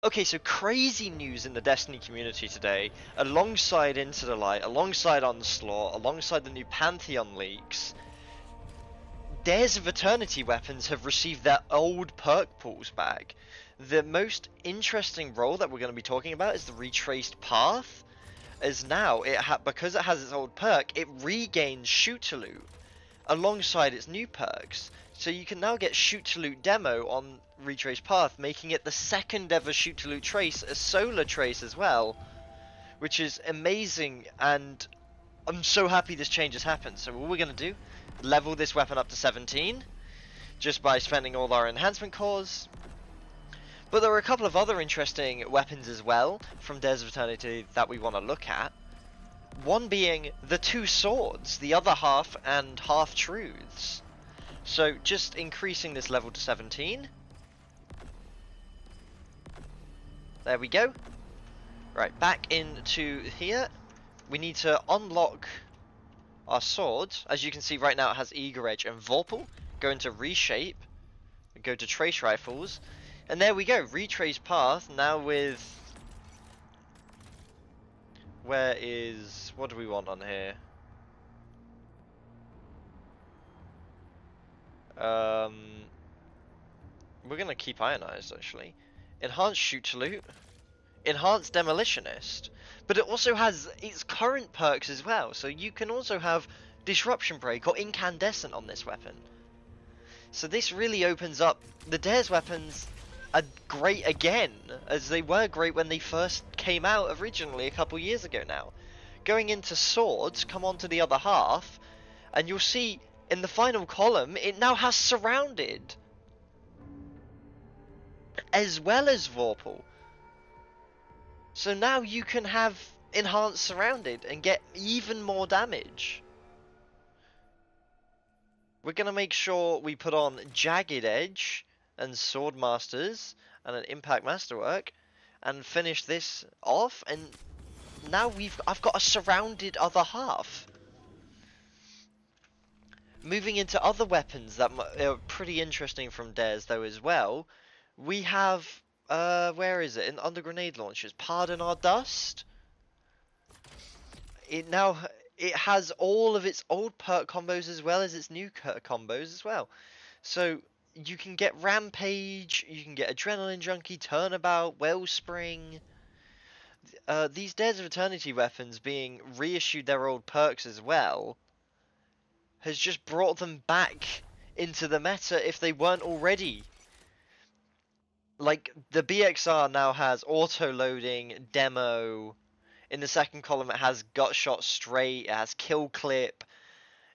Okay, so crazy news in the Destiny community today, alongside Into the Light, alongside Onslaught, alongside the new Pantheon leaks, Dares of Eternity weapons have received their old perk pools back. The most interesting role that we're going to be talking about is the Retraced Path, as now, because it has its old perk, it regains Shoot to Loot alongside its new perks. So you can now get Shoot to Loot demo on Retraced Path, making it the second ever Shoot to Loot trace, a solar trace as well, which is amazing, and I'm so happy this change has happened. So what we're going to do, level this weapon up to 17, just by spending all our enhancement cores. But there are a couple of other interesting weapons as well from Dares of Eternity that we want to look at. One being the two swords, the other half and half truths. So just increasing this level to 17. There we go. Right, back into here. We need to unlock our swords. As you can see right now it has Eager Edge and Vorpal. Go into Reshape. Go to Trace Rifles. And there we go, Retrace Path, now with... what do we want on here? We're gonna keep Ionized, actually. Enhanced Shoot to Loot. Enhanced Demolitionist. But it also has its current perks as well, so you can also have Disruption Break or Incandescent on this weapon. So this really opens up the Dares weapons are great again, as they were great when they first came out originally a couple years ago now. Going into swords, come on to the other half, and you'll see in the final column it now has Surrounded, as well as Vorpal. So now you can have Enhanced Surrounded and get even more damage. We're going to make sure we put on Jagged Edge and Sword Masters and an Impact Masterwork and finish this off, and now I've got a surrounded other half. Moving into other weapons that are pretty interesting from Dares though as well, we have where is it, in under grenade launchers, Pardon Our Dust. It has all of its old perk combos as well as its new combos as well. So you can get Rampage, you can get Adrenaline Junkie, Turnabout, Wellspring. These Dares of Eternity weapons being reissued their old perks as well has just brought them back into the meta if they weren't already. Like, the BXR now has auto-loading, demo. In the second column it has Gut Shot Straight, it has Kill Clip,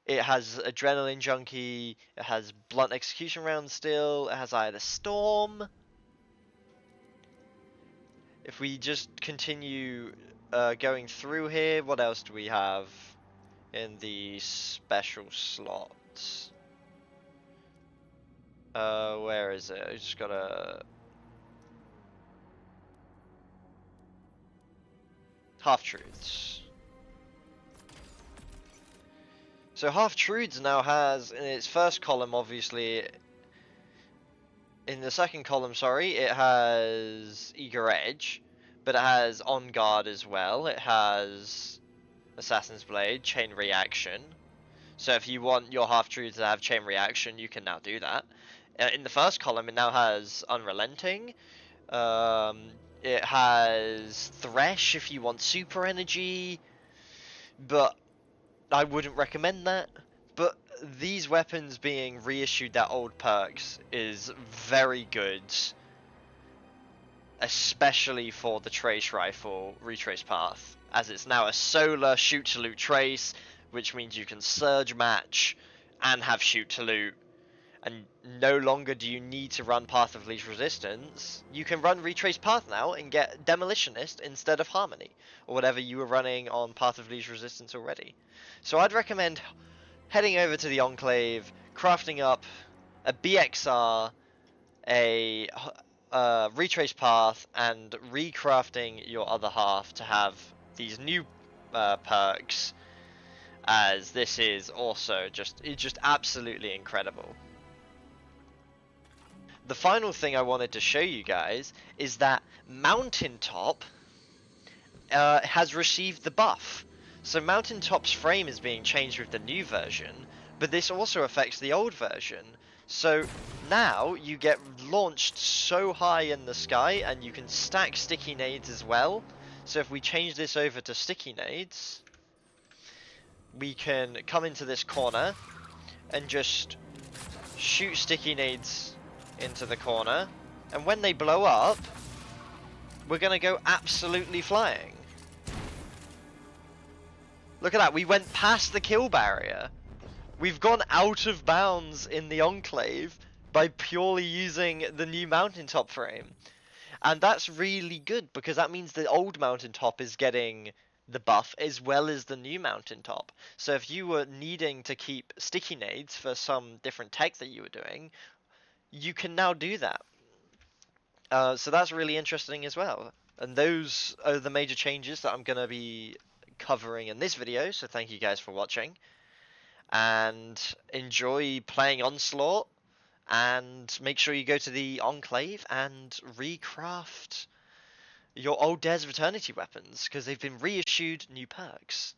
it has Adrenaline Junkie, it has Blunt Execution Round still, it has Eye of the Storm. If we just continue going through here, what else do we have in the special slots? Where is it? I just gotta... Half-Truths. So Half-Truths now has, in its first column, obviously, in the second column, sorry, it has Eager Edge, but it has On Guard as well. It has Assassin's Blade, Chain Reaction. So if you want your Half-Truths to have Chain Reaction, you can now do that. In the first column, it now has Unrelenting. It has Thresh if you want Super Energy, but I wouldn't recommend that. But these weapons being reissued their old perks is very good, especially for the Trace Rifle Retrace Path, as it's now a solar Shoot to Loot trace, which means you can Surge Match and have Shoot to Loot, and no longer do you need to run Path of Least Resistance. You can run Retrace Path now and get Demolitionist instead of Harmony, or whatever you were running on Path of Least Resistance already. So I'd recommend heading over to the Enclave, crafting up a BXR, a Retrace Path, and recrafting your other half to have these new perks, as this is also just absolutely incredible. the final thing I wanted to show you guys is that Mountaintop has received the buff. So Mountaintop's frame is being changed with the new version, but this also affects the old version. So now you get launched so high in the sky, and you can stack sticky nades as well. So if we change this over to sticky nades, we can come into this corner and just shoot sticky nades into the corner, and when they blow up, we're gonna go absolutely flying. Look at that, we went past the kill barrier. We've gone out of bounds in the Enclave by purely using the new Mountaintop frame. And that's really good, because that means the old Mountaintop is getting the buff as well as the new Mountaintop. So if you were needing to keep sticky nades for some different tech that you were doing, you can now do that. So that's really interesting as well. And those are the major changes that I'm going to be covering in this video, so thank you guys for watching. And enjoy playing Onslaught, and make sure you go to the Enclave and recraft your old Dares of Eternity weapons, because they've been reissued new perks.